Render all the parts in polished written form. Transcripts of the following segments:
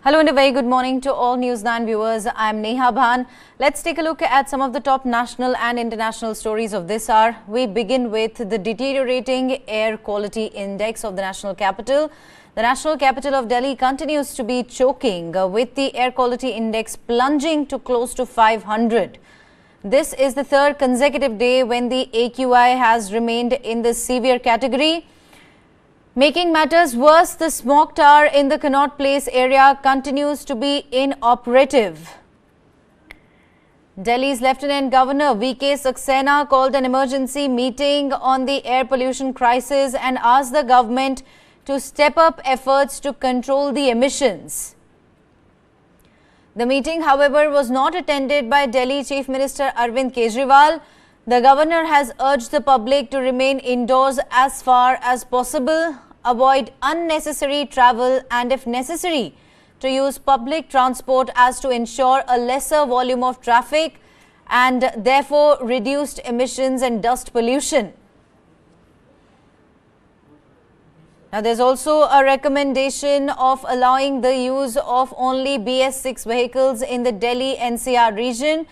Hello and a very good morning to all News9 viewers. I'm Neha Bhan. Let's take a look at some of the top national and international stories of this hour. We begin with the deteriorating air quality index of the national capital. The national capital of Delhi continues to be choking with the air quality index plunging to close to 500. This is the third consecutive day when the AQI has remained in the severe category. Making matters worse, the smog tower in the Connaught Place area continues to be inoperative. Delhi's Lieutenant Governor V.K. Saxena called an emergency meeting on the air pollution crisis and asked the government to step up efforts to control the emissions. The meeting, however, was not attended by Delhi Chief Minister Arvind Kejriwal. The governor has urged the public to remain indoors as far as possible, avoid unnecessary travel and, if necessary, to use public transport as to ensure a lesser volume of traffic and therefore reduced emissions and dust pollution. Now, there's also a recommendation of allowing the use of only BS6 vehicles in the Delhi NCR region.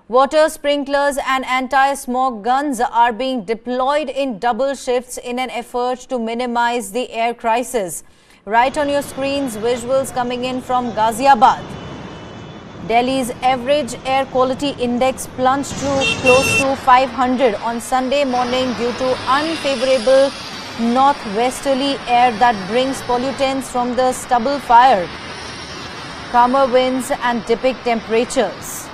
Water sprinklers and anti-smog guns are being deployed in double shifts in an effort to minimize the air crisis. Right on your screens, visuals coming in from Ghaziabad. Delhi's average air quality index plunged to close to 500 on Sunday morning due to unfavorable northwesterly air that brings pollutants from the stubble fire, calmer winds and dipping temperatures.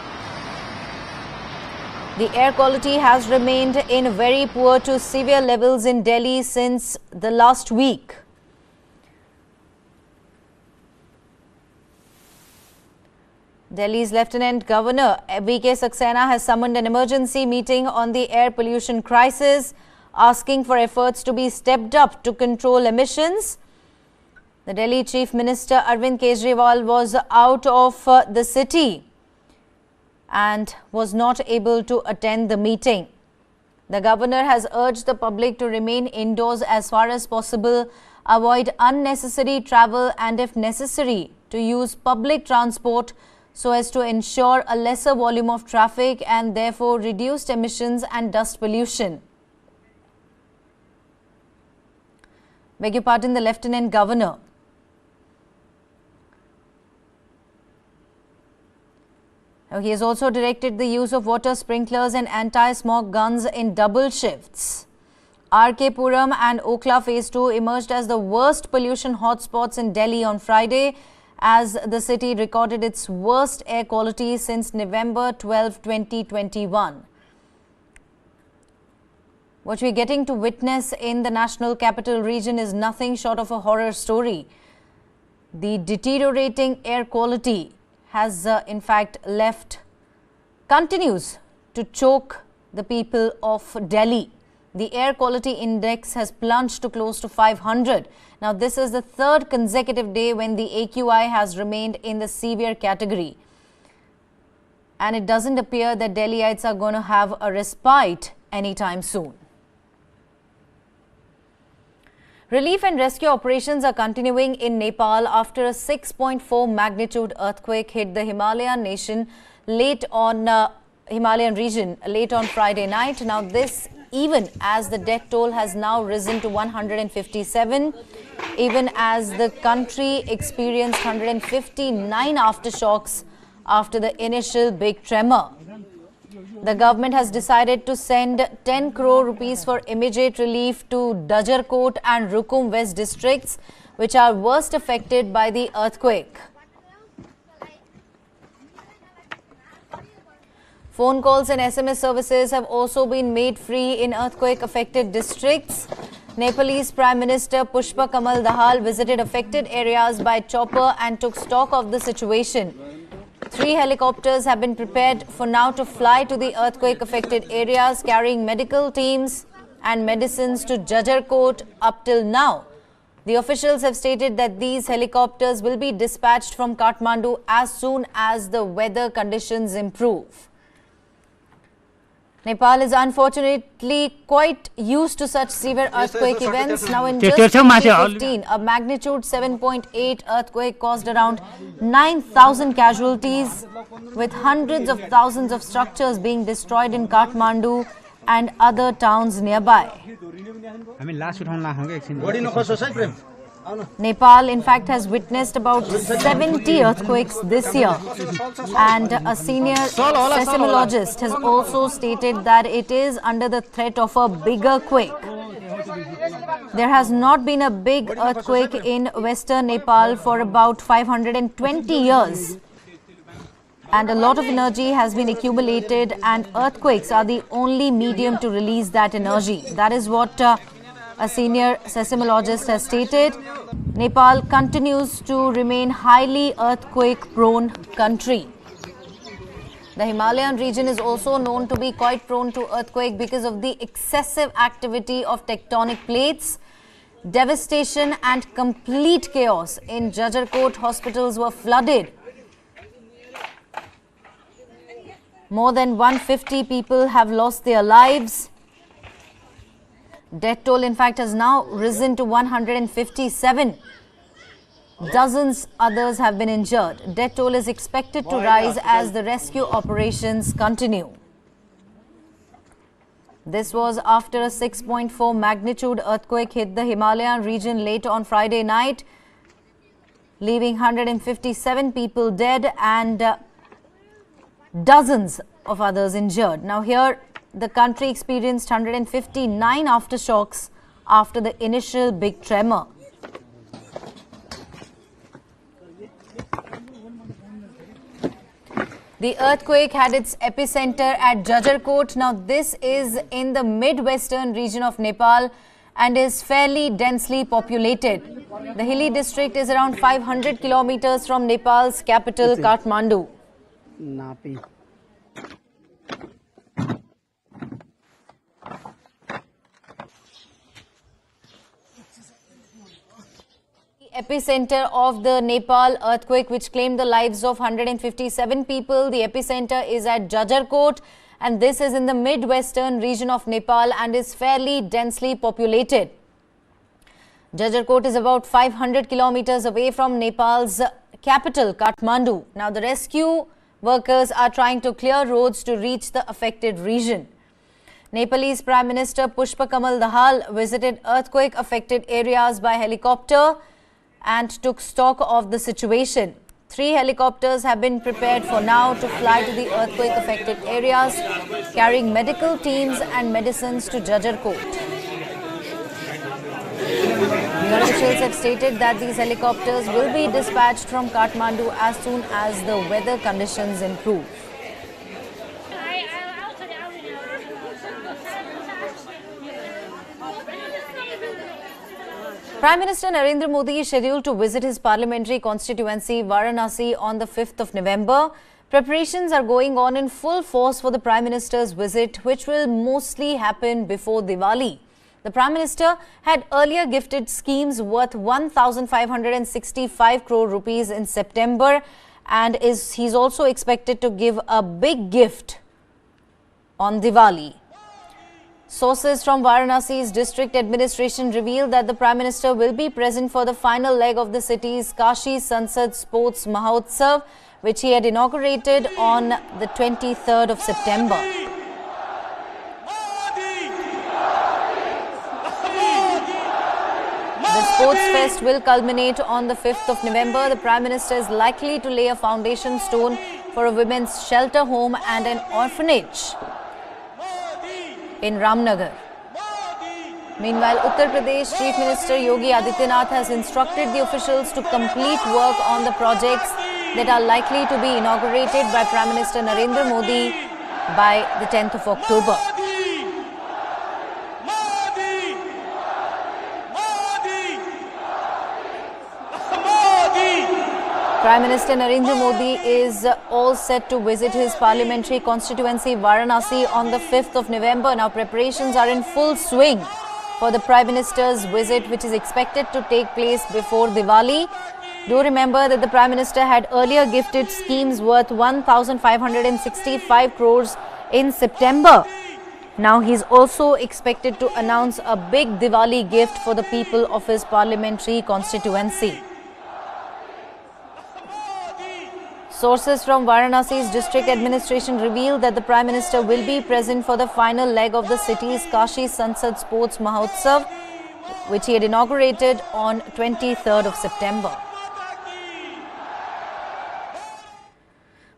The air quality has remained in very poor to severe levels in Delhi since the last week. Delhi's Lieutenant Governor V.K. Saxena has summoned an emergency meeting on the air pollution crisis, asking for efforts to be stepped up to control emissions. The Delhi Chief Minister Arvind Kejriwal was out of the city and was not able to attend the meeting. The governor has urged the public to remain indoors as far as possible, avoid unnecessary travel and, if necessary, to use public transport so as to ensure a lesser volume of traffic and therefore reduced emissions and dust pollution. Beg your pardon, the Lieutenant Governor. Now, he has also directed the use of water sprinklers and anti-smog guns in double shifts. RK Puram and Okhla Phase 2 emerged as the worst pollution hotspots in Delhi on Friday, as the city recorded its worst air quality since November 12, 2021. What we're getting to witness in the national capital region is nothing short of a horror story. The deteriorating air quality has in fact continues to choke the people of Delhi. The air quality index has plunged to close to 500. Now, this is the third consecutive day when the AQI has remained in the severe category. And it doesn't appear that Delhiites are going to have a respite anytime soon. Relief and rescue operations are continuing in Nepal after a 6.4 magnitude earthquake hit the Himalayan region late on Friday night. Now, this even as the death toll has now risen to 157, even as the country experienced 159 aftershocks after the initial big tremor. The government has decided to send 10 crore rupees for immediate relief to Dajarkot and Rukum West districts, which are worst affected by the earthquake. Phone calls and SMS services have also been made free in earthquake-affected districts. Nepalese Prime Minister Pushpa Kamal Dahal visited affected areas by chopper and took stock of the situation. 3 helicopters have been prepared for now to fly to the earthquake-affected areas, carrying medical teams and medicines to Jajarkot up till now. The officials have stated that these helicopters will be dispatched from Kathmandu as soon as the weather conditions improve. Nepal is unfortunately quite used to such severe earthquake events. Now in just 2015, a magnitude 7.8 earthquake caused around 9,000 casualties, with hundreds of thousands of structures being destroyed in Kathmandu and other towns nearby. Nepal, in fact, has witnessed about 70 earthquakes this year, and a senior seismologist has also stated that it is under the threat of a bigger quake. There has not been a big earthquake in western Nepal for about 520 years, and a lot of energy has been accumulated, and earthquakes are the only medium to release that energy. That is what a senior seismologist has stated. Nepal continues to remain highly earthquake-prone country. The Himalayan region is also known to be quite prone to earthquake because of the excessive activity of tectonic plates. Devastation and complete chaos in Jajarkot hospitals were flooded. More than 150 people have lost their lives. Death toll, in fact, has now risen to 157. Dozens others have been injured. Death toll is expected to rise as the rescue operations continue. This was after a 6.4 magnitude earthquake hit the Himalayan region late on Friday night, leaving 157 people dead and dozens of others injured. Now here, the country experienced 159 aftershocks after the initial big tremor. The earthquake had its epicenter at Jajarkot. Now this is in the mid-western region of Nepal and is fairly densely populated. The hilly district is around 500 kilometers from Nepal's capital, Kathmandu. Epicenter of the Nepal earthquake, which claimed the lives of 157 people. The epicenter is at Jajarkot, and this is in the mid-western region of Nepal and is fairly densely populated. Jajarkot is about 500 kilometers away from Nepal's capital, Kathmandu. Now, the rescue workers are trying to clear roads to reach the affected region. Nepalese Prime Minister Pushpa Kamal Dahal visited earthquake-affected areas by helicopter and took stock of the situation. 3 helicopters have been prepared for now to fly to the earthquake-affected areas, carrying medical teams and medicines to Jajarkot. The officials have stated that these helicopters will be dispatched from Kathmandu as soon as the weather conditions improve. Prime Minister Narendra Modi is scheduled to visit his parliamentary constituency Varanasi on the 5th of November. Preparations are going on in full force for the Prime Minister's visit, which will mostly happen before Diwali. The Prime Minister had earlier gifted schemes worth 1,565 crore rupees in September, and he's also expected to give a big gift on Diwali. Sources from Varanasi's district administration reveal that the Prime Minister will be present for the final leg of the city's Kashi Sansad Sports Mahotsav, which he had inaugurated on the 23rd of September. The Sports Fest will culminate on the 5th of November. The Prime Minister is likely to lay a foundation stone for a women's shelter home and an orphanage in Ramnagar. Meanwhile, Uttar Pradesh Chief Minister Yogi Adityanath has instructed the officials to complete work on the projects that are likely to be inaugurated by Prime Minister Narendra Modi by the 10th of October. Prime Minister Narendra Modi is all set to visit his parliamentary constituency Varanasi on the 5th of November. Now, preparations are in full swing for the Prime Minister's visit, which is expected to take place before Diwali. Do remember that the Prime Minister had earlier gifted schemes worth 1,565 crores in September. Now he's also expected to announce a big Diwali gift for the people of his parliamentary constituency. Sources from Varanasi's district administration reveal that the Prime Minister will be present for the final leg of the city's Kashi Sansad Sports Mahotsav, which he had inaugurated on 23rd of September.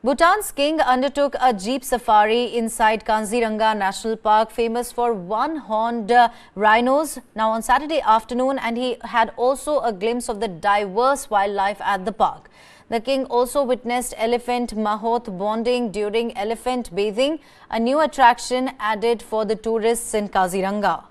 Bhutan's king undertook a jeep safari inside Kaziranga National Park, famous for one-horned rhinos, now on Saturday afternoon, and he had also a glimpse of the diverse wildlife at the park. The king also witnessed elephant mahoth bonding during elephant bathing, a new attraction added for the tourists in Kaziranga.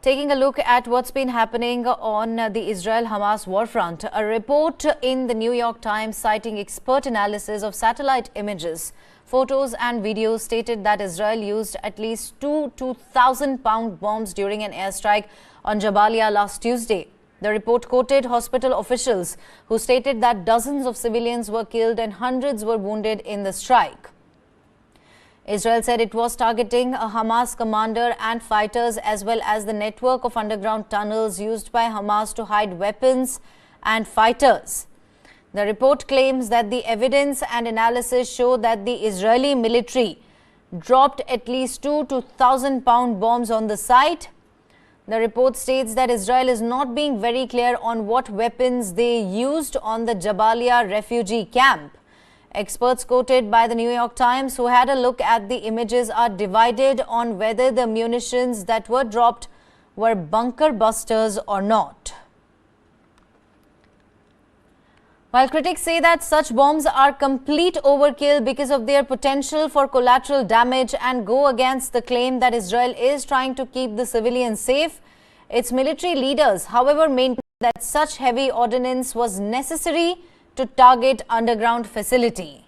Taking a look at what's been happening on the Israel-Hamas war front, a report in the New York Times citing expert analysis of satellite images, photos and videos stated that Israel used at least two 2,000-pound bombs during an airstrike on Jabalia last Tuesday. The report quoted hospital officials who stated that dozens of civilians were killed and hundreds were wounded in the strike. Israel said it was targeting a Hamas commander and fighters as well as the network of underground tunnels used by Hamas to hide weapons and fighters. The report claims that the evidence and analysis show that the Israeli military dropped at least two 2,000-pound bombs on the site. The report states that Israel is not being very clear on what weapons they used on the Jabalia refugee camp. Experts quoted by the New York Times who had a look at the images are divided on whether the munitions that were dropped were bunker busters or not. While critics say that such bombs are complete overkill because of their potential for collateral damage and go against the claim that Israel is trying to keep the civilians safe, its military leaders, however, maintain that such heavy ordnance was necessary to target underground facility.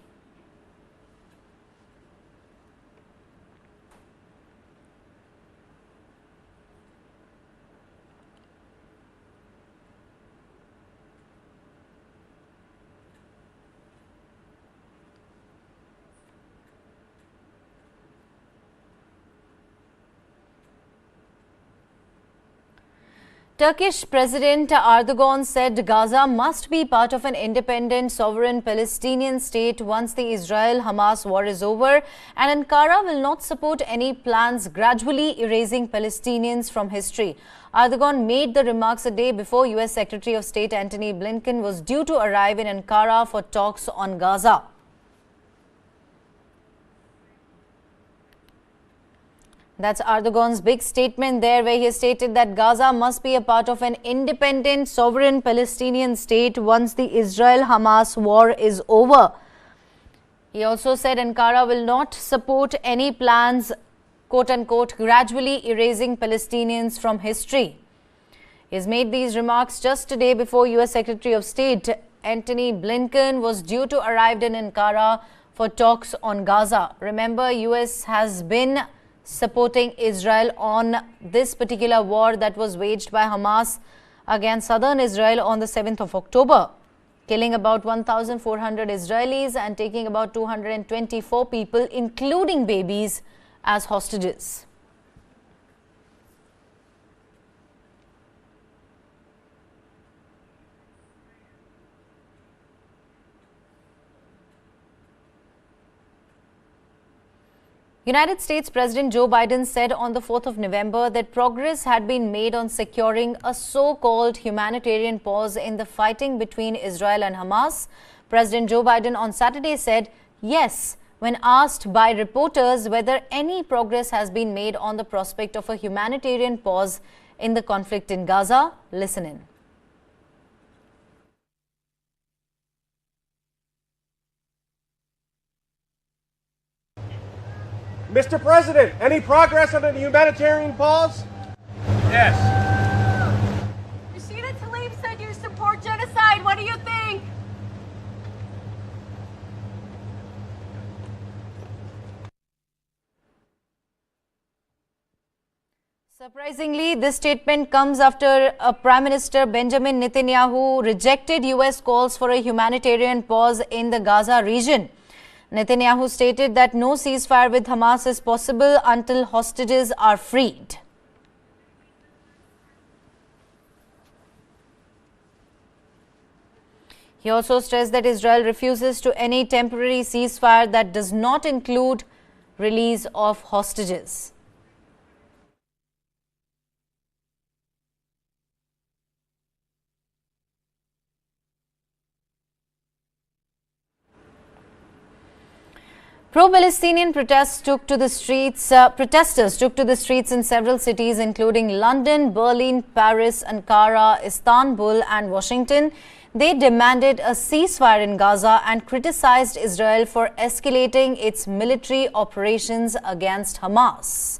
Turkish President Erdogan said Gaza must be part of an independent, sovereign Palestinian state once the Israel-Hamas war is over, and Ankara will not support any plans gradually erasing Palestinians from history. Erdogan made the remarks a day before U.S. Secretary of State Antony Blinken was due to arrive in Ankara for talks on Gaza. That's Erdogan's big statement there, where he stated that Gaza must be a part of an independent, sovereign Palestinian state once the Israel-Hamas war is over. He also said Ankara will not support any plans, quote-unquote, gradually erasing Palestinians from history. He has made these remarks just a day before U.S. Secretary of State Antony Blinken was due to arrive in Ankara for talks on Gaza. Remember, U.S. has been supporting Israel on this particular war that was waged by Hamas against southern Israel on the 7th of October, killing about 1,400 Israelis and taking about 224 people, including babies, as hostages. United States President Joe Biden said on the 4th of November that progress had been made on securing a so-called humanitarian pause in the fighting between Israel and Hamas. President Joe Biden on Saturday said yes when asked by reporters whether any progress has been made on the prospect of a humanitarian pause in the conflict in Gaza. Listen in. Mr. President, any progress on the humanitarian pause? Yes. Rashida Tlaib said you support genocide. What do you think? Surprisingly, this statement comes after Prime Minister Benjamin Netanyahu rejected US calls for a humanitarian pause in the Gaza region. Netanyahu stated that no ceasefire with Hamas is possible until hostages are freed. He also stressed that Israel refuses to any temporary ceasefire that does not include release of hostages. Pro-Palestinian protesters took to the streets in several cities including London, Berlin, Paris, Ankara, Istanbul and Washington. They demanded a ceasefire in Gaza and criticized Israel for escalating its military operations against Hamas.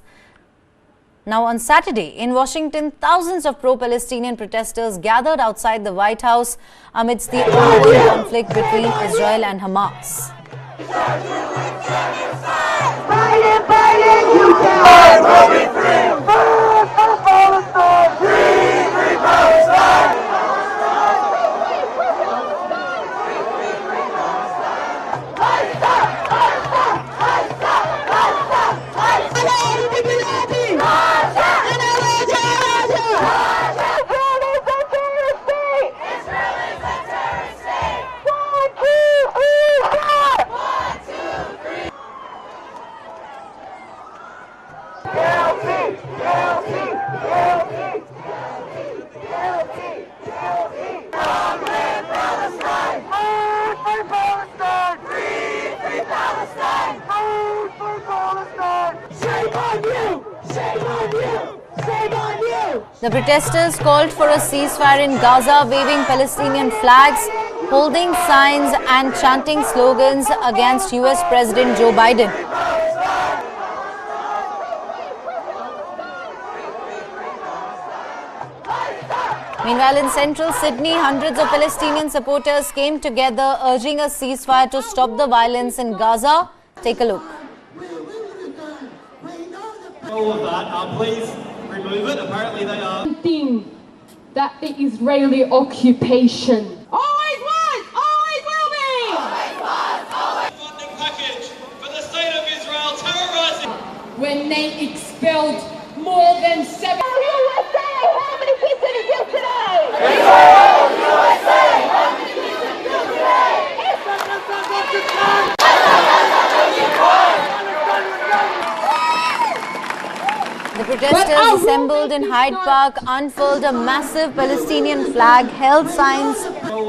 Now on Saturday in Washington, thousands of pro-Palestinian protesters gathered outside the White House amidst the ongoing conflict between Israel and Hamas. Biden, you can will be free. Free Palestine. Free Palestine. The protesters called for a ceasefire in Gaza, waving Palestinian flags, holding signs and chanting slogans against US President Joe Biden. Meanwhile, in central Sydney, hundreds of Palestinian supporters came together urging a ceasefire to stop the violence in Gaza. Take a look. All of that, please remove it. Apparently they are. Thing that the Israeli occupation always was, always will be. Always was, always. Funding package for the state of Israel terrorizing. When they expelled more than 7. USA, how many kids did it kill today? Israel, USA, how many kids did it kill today? The protesters assembled in Hyde Park unfurled a massive Palestinian flag, held signs,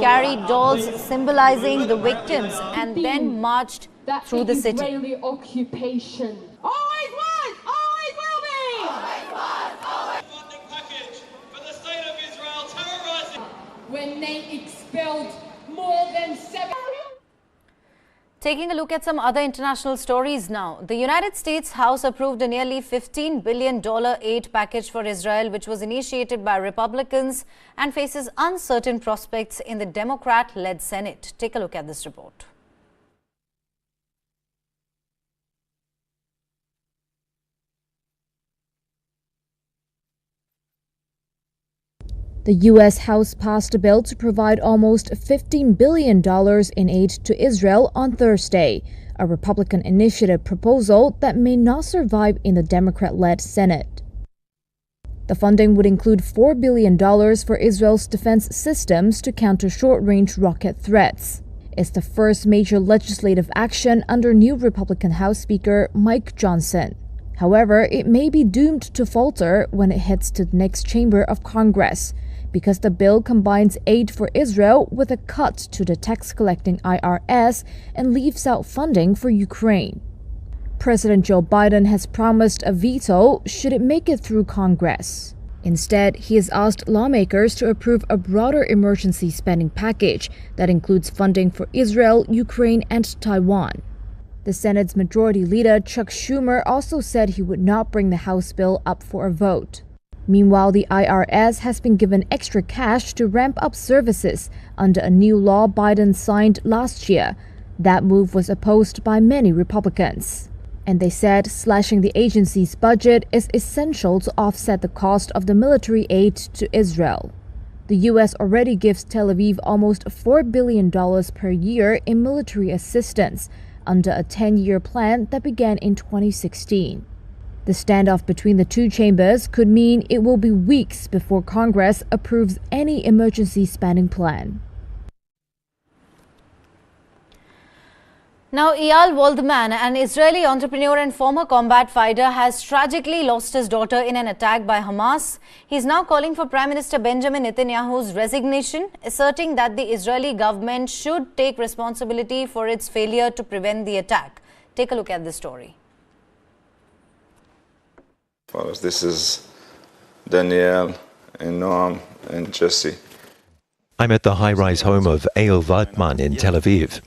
carried dolls symbolizing the victims, and then marched through the city. Israeli occupation always was, always will be. Always was, always. Funding package for the state of Israel terrorizing. When they expelled more than 7. Taking a look at some other international stories now. The United States House approved a nearly $15 billion aid package for Israel, which was initiated by Republicans and faces uncertain prospects in the Democrat-led Senate. Take a look at this report. The U.S. House passed a bill to provide almost $15 billion in aid to Israel on Thursday, a Republican initiative proposal that may not survive in the Democrat-led Senate. The funding would include $4 billion for Israel's defense systems to counter short-range rocket threats. It's the first major legislative action under new Republican House Speaker Mike Johnson. However, it may be doomed to falter when it heads to the next chamber of Congress, because the bill combines aid for Israel with a cut to the tax-collecting IRS and leaves out funding for Ukraine. President Joe Biden has promised a veto should it make it through Congress. Instead, he has asked lawmakers to approve a broader emergency spending package that includes funding for Israel, Ukraine, and Taiwan. The Senate's Majority Leader Chuck Schumer also said he would not bring the House bill up for a vote. Meanwhile, the IRS has been given extra cash to ramp up services under a new law Biden signed last year. That move was opposed by many Republicans. and they said slashing the agency's budget is essential to offset the cost of the military aid to Israel. The U.S. already gives Tel Aviv almost $4 billion per year in military assistance under a 10-year plan that began in 2016. The standoff between the two chambers could mean it will be weeks before Congress approves any emergency spending plan. Now, Eyal Waldman, an Israeli entrepreneur and former combat fighter, has tragically lost his daughter in an attack by Hamas. He is now calling for Prime Minister Benjamin Netanyahu's resignation, asserting that the Israeli government should take responsibility for its failure to prevent the attack. Take a look at this story. This is Danielle and Noam and Jesse. I'm at the high-rise home of Eyal Waldman in Tel Aviv.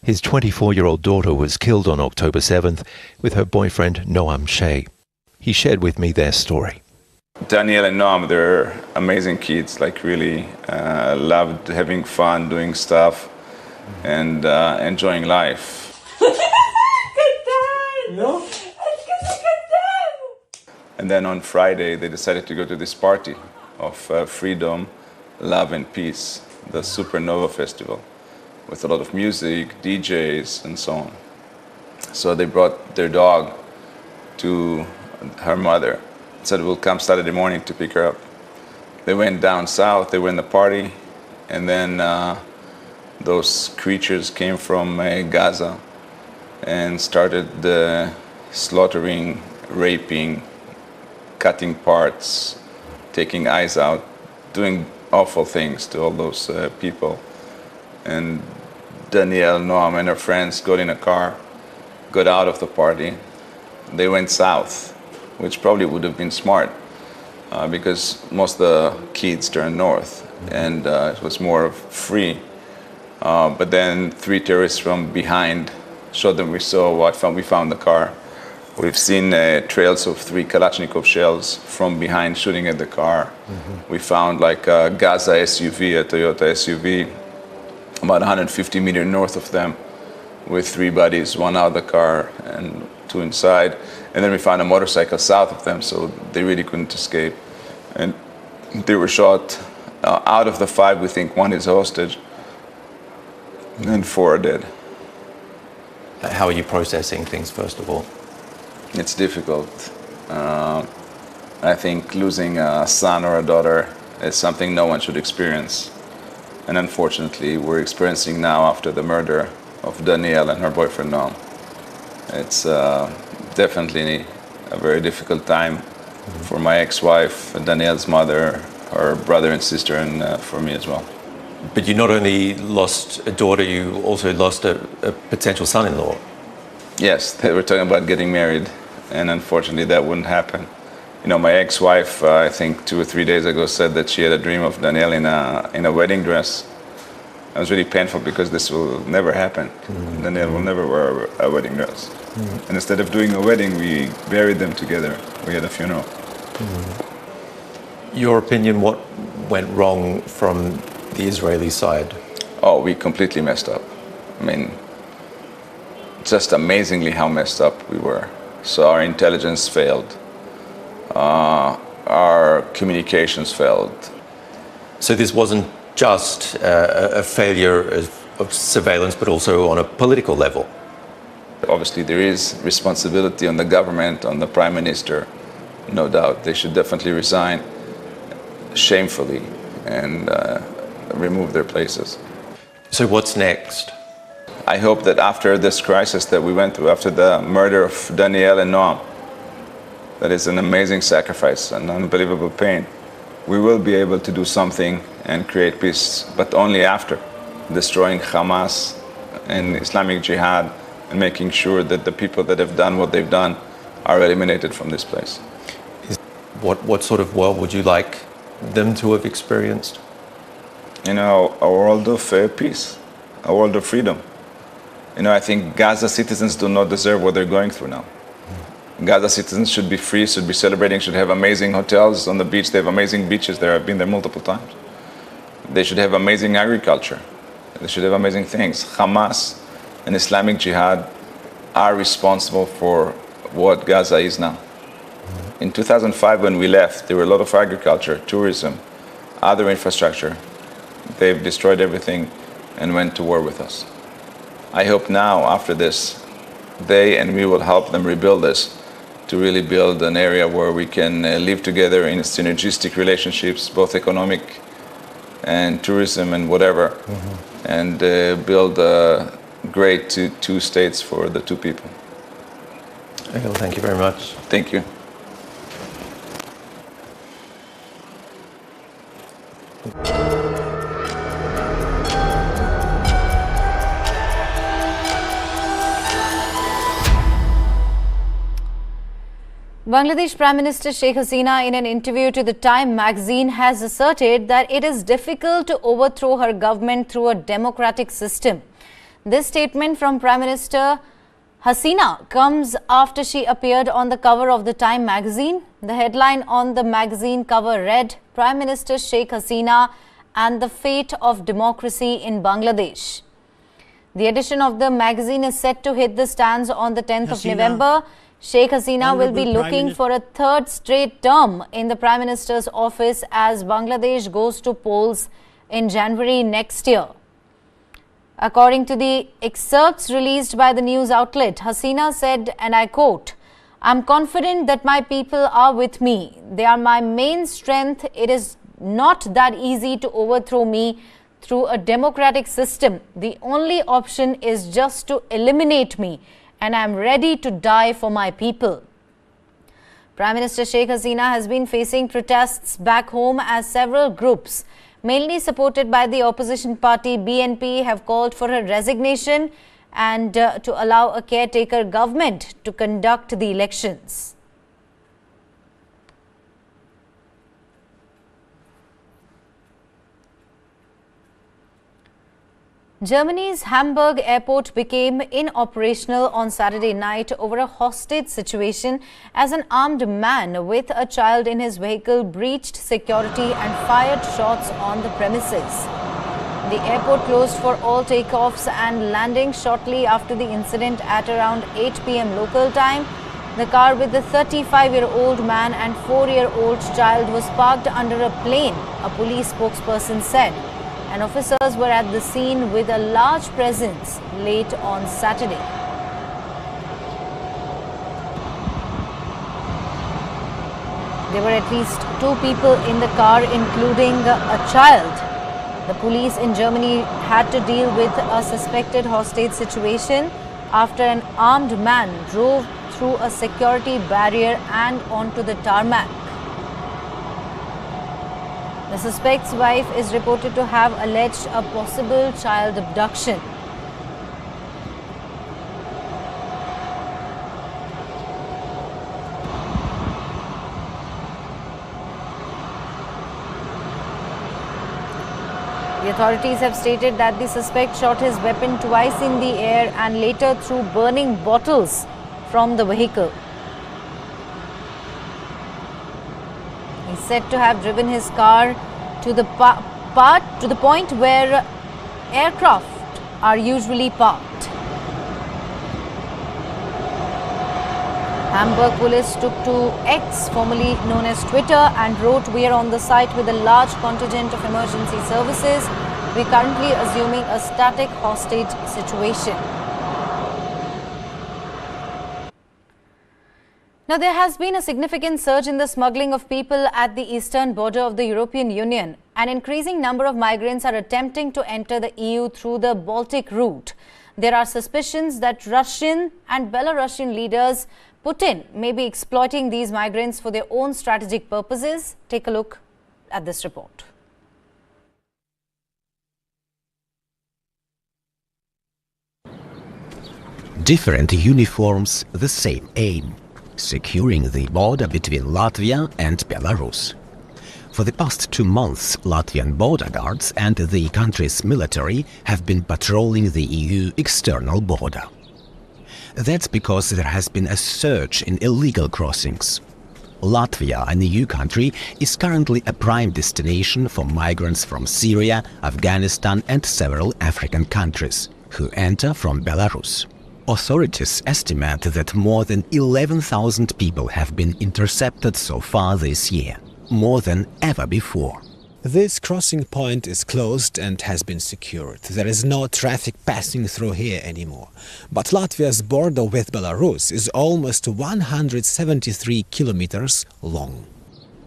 His 24-year-old daughter was killed on October 7th with her boyfriend Noam Shea. He shared with me their story. Danielle and Noam, they're amazing kids, like really loved having fun, doing stuff, and enjoying life. No? And then on Friday, they decided to go to this party of freedom, love, and peace, the Supernova Festival, with a lot of music, DJs, and so on. So they brought their dog to her mother, said, we'll come Saturday morning to pick her up. They went down south, they were in the party, and then those creatures came from Gaza and started slaughtering, raping, cutting parts, taking eyes out, doing awful things to all those people. And Danielle, Noam, and her friends got in a car, got out of the party. They went south, which probably would have been smart because most of the kids turned north and it was more free. But then 3 terrorists from behind showed them we found the car. We've seen trails of 3 Kalashnikov shells from behind shooting at the car. Mm-hmm. We found like a Gaza SUV, a Toyota SUV, about 150 meters north of them, with 3 bodies, 1 out of the car and 2 inside. And then we found a motorcycle south of them, so they really couldn't escape. And they were shot. Out of the 5, we think 1 is a hostage, and 4 are dead. How are you processing things, first of all? It's difficult. I think losing a son or a daughter is something no one should experience. And unfortunately, we're experiencing now after the murder of Danielle and her boyfriend Noam. It's definitely a very difficult time for my ex-wife, Danielle's mother, her brother and sister, and for me as well. But you not only lost a daughter, you also lost a potential son-in-law. Yes, they were talking about getting married, and unfortunately that wouldn't happen. You know, my ex-wife, I think 2 or 3 days ago, said that she had a dream of Danielle in a wedding dress. It was really painful because this will never happen. Mm-hmm. Danielle will never wear a wedding dress. Mm-hmm. And instead of doing a wedding, we buried them together. We had a funeral. Mm-hmm. Your opinion, what went wrong from the Israeli side? Oh, we completely messed up. I mean, just amazingly how messed up we were. So our intelligence failed. Our communications failed. So this wasn't just a failure of surveillance, but also on a political level? Obviously, there is responsibility on the government, on the Prime Minister, no doubt. They should definitely resign shamefully and remove their places. So what's next? I hope that after this crisis that we went through, after the murder of Danielle and Noam, that is an amazing sacrifice, an unbelievable pain, we will be able to do something and create peace, but only after destroying Hamas and Islamic Jihad and making sure that the people that have done what they've done are eliminated from this place. What sort of world would you like them to have experienced? You know, a world of peace, a world of freedom. You know, I think Gaza citizens do not deserve what they're going through now. Gaza citizens should be free, should be celebrating, should have amazing hotels on the beach. They have amazing beaches there. I've been there multiple times. They should have amazing agriculture. They should have amazing things. Hamas and Islamic Jihad are responsible for what Gaza is now. In 2005, when we left, there were a lot of agriculture, tourism, other infrastructure. They've destroyed everything and went to war with us. I hope now, after this, they and we will help them rebuild this, to really build an area where we can live together in synergistic relationships, both economic and tourism and whatever, and build great two states for the two people. Egil, thank you very much. Thank you. Bangladesh Prime Minister Sheikh Hasina, in an interview to the Time magazine, has asserted that it is difficult to overthrow her government through a democratic system. This statement from Prime Minister Hasina comes after she appeared on the cover of the Time magazine. The headline on the magazine cover read, "Prime Minister Sheikh Hasina and the Fate of Democracy in Bangladesh." The edition of the magazine is set to hit the stands on the 10th of November. Sheikh Hasina will be looking for a third straight term in the Prime Minister's office as Bangladesh goes to polls in January next year. According to the excerpts released by the news outlet, Hasina said, and I quote, "I'm confident that my people are with me. They are my main strength. It is not that easy to overthrow me through a democratic system. The only option is just to eliminate me, and I am ready to die for my people." Prime Minister Sheikh Hasina has been facing protests back home as several groups, mainly supported by the opposition party BNP, have called for her resignation and to allow a caretaker government to conduct the elections. Germany's Hamburg airport became inoperational on Saturday night over a hostage situation as an armed man with a child in his vehicle breached security and fired shots on the premises. The airport closed for all takeoffs and landings shortly after the incident at around 8 p.m. local time. The car with the 35-year-old man and 4-year-old child was parked under a plane, a police spokesperson said. And officers were at the scene with a large presence late on Saturday. There were at least 2 people in the car, including a child. The police in Germany had to deal with a suspected hostage situation after an armed man drove through a security barrier and onto the tarmac. The suspect's wife is reported to have alleged a possible child abduction. The authorities have stated that the suspect shot his weapon twice in the air and later threw burning bottles from the vehicle. He's said to have driven his car to the point where aircraft are usually parked. Hamburg police took to X, formerly known as Twitter, and wrote, "We are on the site with a large contingent of emergency services. We are currently assuming a static hostage situation." Now, there has been a significant surge in the smuggling of people at the eastern border of the European Union. An increasing number of migrants are attempting to enter the EU through the Baltic route. There are suspicions that Russian and Belarusian leaders Putin may be exploiting these migrants for their own strategic purposes. Take a look at this report. Different uniforms, the same aim: securing the border between Latvia and Belarus. For the past 2 months, Latvian border guards and the country's military have been patrolling the EU external border. That's because there has been a surge in illegal crossings. Latvia, an EU country, is currently a prime destination for migrants from Syria, Afghanistan and several African countries who enter from Belarus. Authorities estimate that more than 11,000 people have been intercepted so far this year, more than ever before. This crossing point is closed and has been secured. There is no traffic passing through here anymore. But Latvia's border with Belarus is almost 173 kilometers long.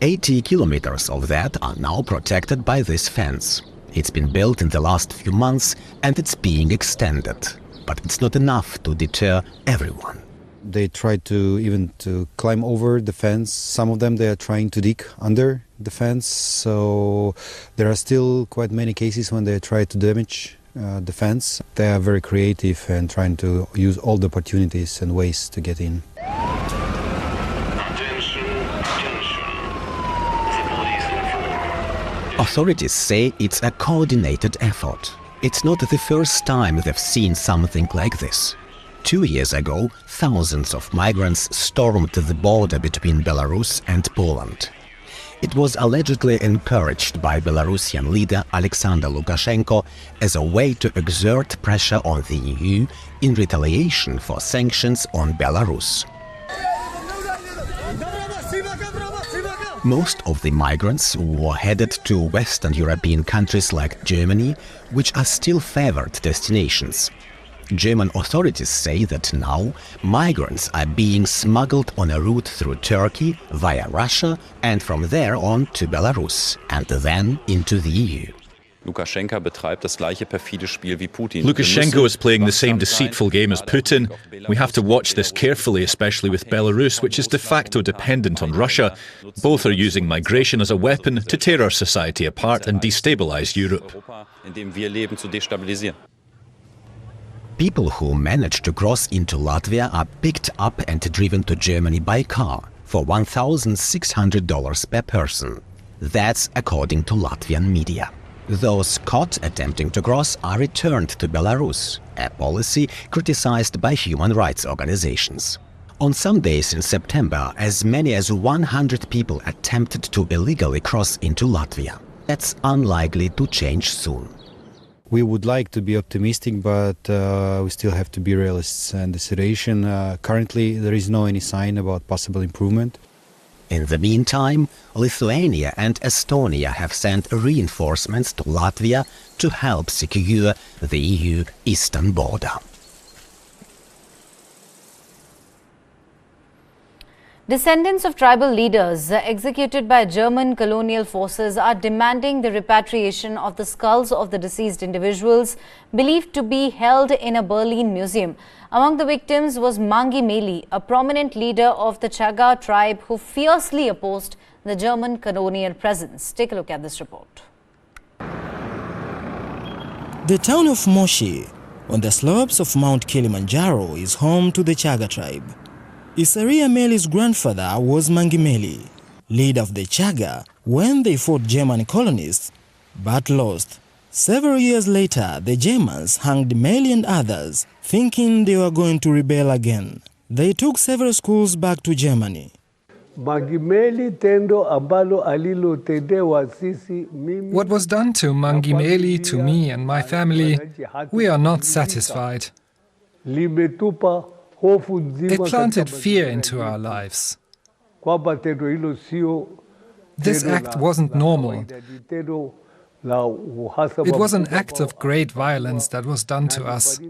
80 kilometers of that are now protected by this fence. It's been built in the last few months and it's being extended. But it's not enough to deter everyone. They try to climb over the fence. Some of them, they are trying to dig under the fence. So there are still quite many cases when they try to damage the fence. They are very creative and trying to use all the opportunities and ways to get in. Authorities say it's a coordinated effort. It's not the first time they've seen something like this. 2 years ago, thousands of migrants stormed the border between Belarus and Poland. It was allegedly encouraged by Belarusian leader Alexander Lukashenko as a way to exert pressure on the EU in retaliation for sanctions on Belarus. Most of the migrants were headed to Western European countries like Germany, which are still favored destinations. German authorities say that now migrants are being smuggled on a route through Turkey via Russia and from there on to Belarus and then into the EU. Lukashenko is playing the same deceitful game as Putin. We have to watch this carefully, especially with Belarus, which is de facto dependent on Russia. Both are using migration as a weapon to tear our society apart and destabilize Europe. People who manage to cross into Latvia are picked up and driven to Germany by car for $1,600 per person. That's according to Latvian media. Those caught attempting to cross are returned to Belarus, a policy criticized by human rights organizations. On some days in September, as many as 100 people attempted to illegally cross into Latvia. That's unlikely to change soon. We would like to be optimistic, but we still have to be realists. And the situation, currently, there is no any sign about possible improvement. In the meantime, Lithuania and Estonia have sent reinforcements to Latvia to help secure the EU eastern border. Descendants of tribal leaders executed by German colonial forces are demanding the repatriation of the skulls of the deceased individuals believed to be held in a Berlin museum. Among the victims was Mangi Meli, a prominent leader of the Chaga tribe who fiercely opposed the German colonial presence. Take a look at this report. The town of Moshi, on the slopes of Mount Kilimanjaro, is home to the Chaga tribe. Isaria Meli's grandfather was Mangi Meli, leader of the Chaga when they fought German colonists, but lost. Several years later, the Germans hanged Meli and others, thinking they were going to rebel again. They took several schools back to Germany. What was done to Mangi Meli, to me and my family, we are not satisfied. It planted fear into our lives. This act wasn't normal. It was an act of great violence that was done to us.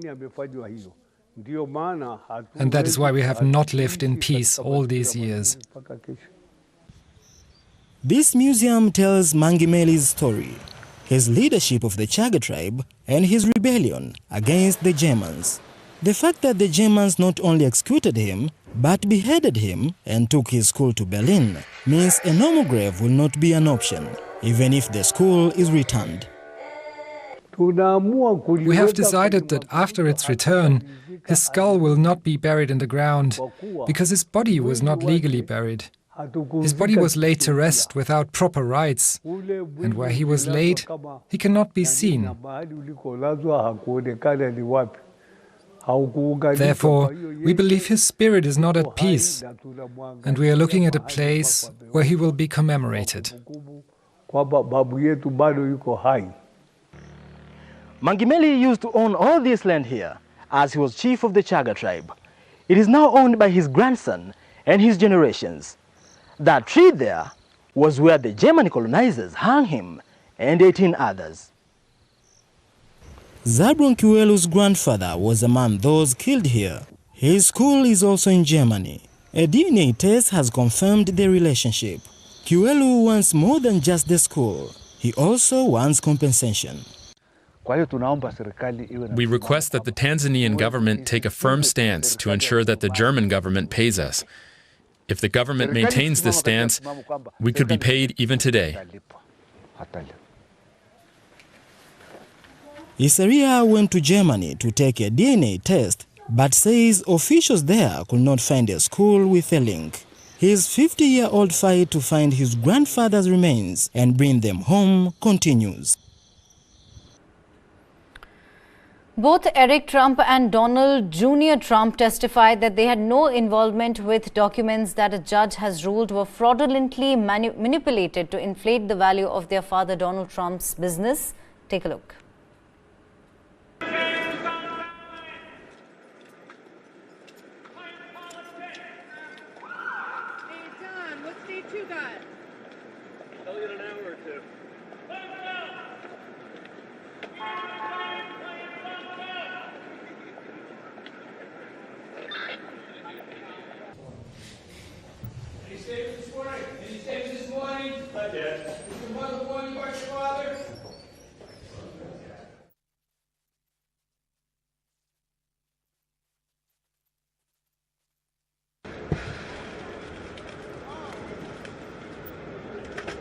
And that is why we have not lived in peace all these years. This museum tells Mangi Meli's story, his leadership of the Chaga tribe and his rebellion against the Germans. The fact that the Germans not only executed him, but beheaded him and took his school to Berlin means a normal grave will not be an option, even if the school is returned. We have decided that after its return, his skull will not be buried in the ground, because his body was not legally buried. His body was laid to rest without proper rites, and where he was laid, he cannot be seen. Therefore, we believe his spirit is not at peace, and we are looking at a place where he will be commemorated. Mangi Meli used to own all this land here, as he was chief of the Chaga tribe. It is now owned by his grandson and his generations. That tree there was where the German colonizers hung him and 18 others. Zabron Kiwelu's grandfather was among those killed here. His school is also in Germany. A DNA test has confirmed the relationship. Kiwelu wants more than just the school. He also wants compensation. We request that the Tanzanian government take a firm stance to ensure that the German government pays us. If the government maintains this stance, we could be paid even today. Isaria went to Germany to take a DNA test, but says officials there could not find a school with a link. His 50-year-old fight to find his grandfather's remains and bring them home continues. Both Eric Trump and Donald Jr. Trump testified that they had no involvement with documents that a judge has ruled were fraudulently manipulated to inflate the value of their father Donald Trump's business. Take a look.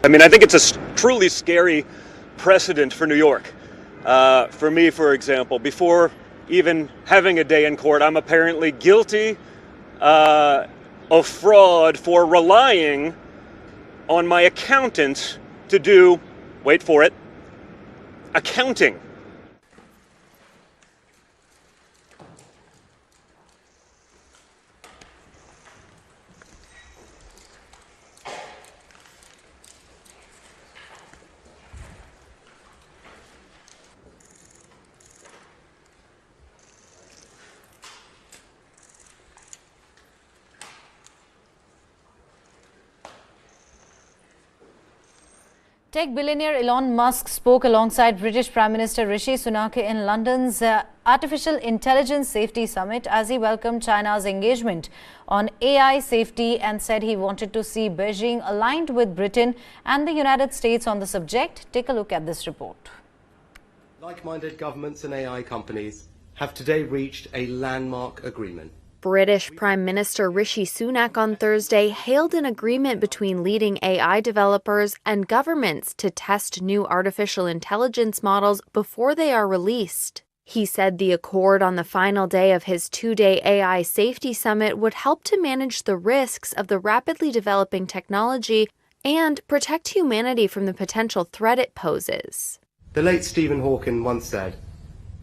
I mean, I think it's a truly scary precedent for New York. For me, for example, before even having a day in court, I'm apparently guilty of fraud for relying on my accountant to do, wait for it, accounting. Tech billionaire Elon Musk spoke alongside British Prime Minister Rishi Sunak in London's Artificial Intelligence Safety Summit as he welcomed China's engagement on AI safety and said he wanted to see Beijing aligned with Britain and the United States on the subject. Take a look at this report. Like-minded governments and AI companies have today reached a landmark agreement. British Prime Minister Rishi Sunak on Thursday hailed an agreement between leading AI developers and governments to test new artificial intelligence models before they are released. He said the accord on the final day of his two-day AI safety summit would help to manage the risks of the rapidly developing technology and protect humanity from the potential threat it poses. The late Stephen Hawking once said,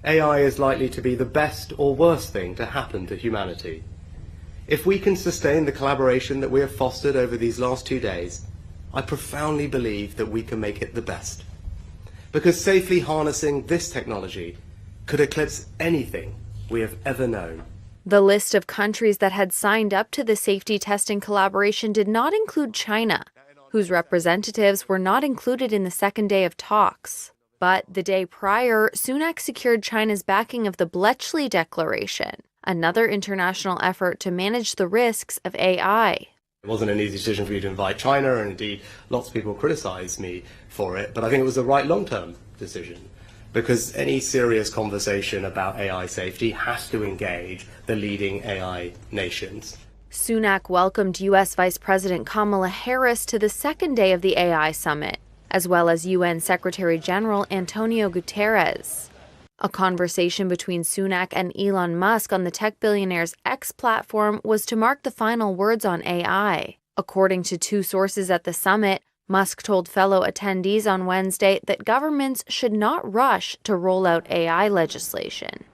AI is likely to be the best or worst thing to happen to humanity. If we can sustain the collaboration that we have fostered over these last 2 days, I profoundly believe that we can make it the best. Because safely harnessing this technology could eclipse anything we have ever known. The list of countries that had signed up to the safety testing collaboration did not include China, whose representatives were not included in the second day of talks. But the day prior, Sunak secured China's backing of the Bletchley Declaration, another international effort to manage the risks of AI. It wasn't an easy decision for me to invite China, and indeed lots of people criticise me for it, but I think it was the right long-term decision, because any serious conversation about AI safety has to engage the leading AI nations. Sunak welcomed U.S. Vice President Kamala Harris to the second day of the AI summit, as well as UN Secretary General Antonio Guterres. A conversation between Sunak and Elon Musk on the tech billionaire's X platform was to mark the final words on AI. According to two sources at the summit, Musk told fellow attendees on Wednesday that governments should not rush to roll out AI legislation.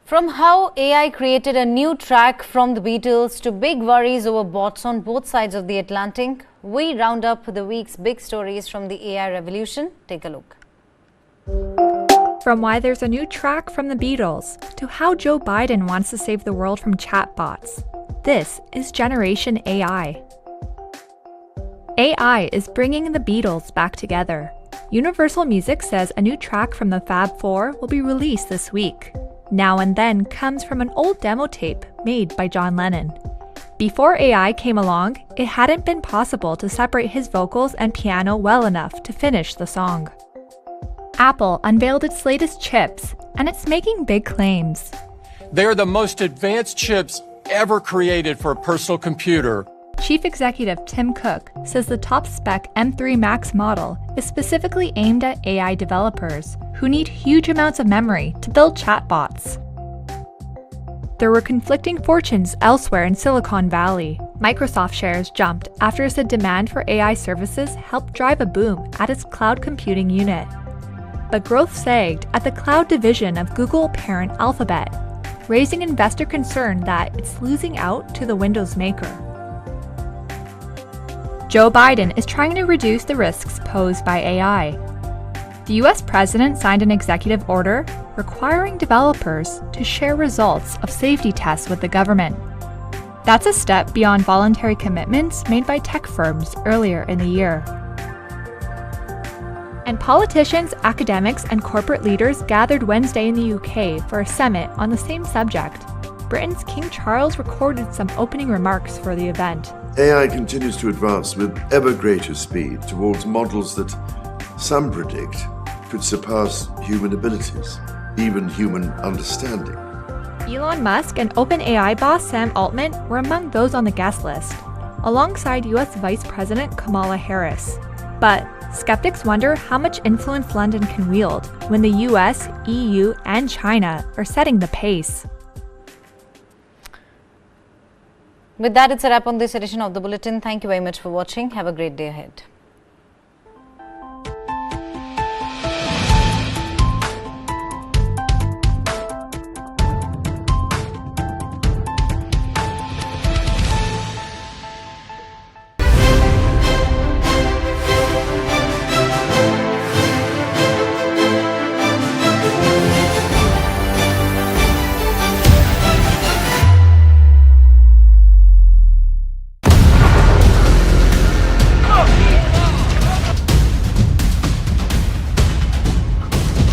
From how AI created a new track from the Beatles to big worries over bots on both sides of the Atlantic, we round up the week's big stories from the AI revolution. Take a look. From why there's a new track from the Beatles to how Joe Biden wants to save the world from chatbots, this is Generation AI. AI is bringing the Beatles back together. Universal Music says a new track from the Fab Four will be released this week. Now and Then comes from an old demo tape made by John Lennon. Before AI came along, it hadn't been possible to separate his vocals and piano well enough to finish the song. Apple unveiled its latest chips, and it's making big claims. They're the most advanced chips ever created for a personal computer. Chief Executive Tim Cook says the top-spec M3 Max model is specifically aimed at AI developers who need huge amounts of memory to build chatbots. There were conflicting fortunes elsewhere in Silicon Valley. Microsoft shares jumped after the demand for AI services helped drive a boom at its cloud computing unit. But growth sagged at the cloud division of Google parent Alphabet, raising investor concern that it's losing out to the Windows maker. Joe Biden is trying to reduce the risks posed by AI. The US president signed an executive order requiring developers to share results of safety tests with the government. That's a step beyond voluntary commitments made by tech firms earlier in the year. And politicians, academics, and corporate leaders gathered Wednesday in the UK for a summit on the same subject. Britain's King Charles recorded some opening remarks for the event. AI continues to advance with ever greater speed towards models that some predict could surpass human abilities, even human understanding. Elon Musk and OpenAI boss Sam Altman were among those on the guest list, alongside US Vice President Kamala Harris. But skeptics wonder how much influence London can wield when the US, EU, and China are setting the pace. With that, it's a wrap on this edition of the Bulletin. Thank you very much for watching. Have a great day ahead.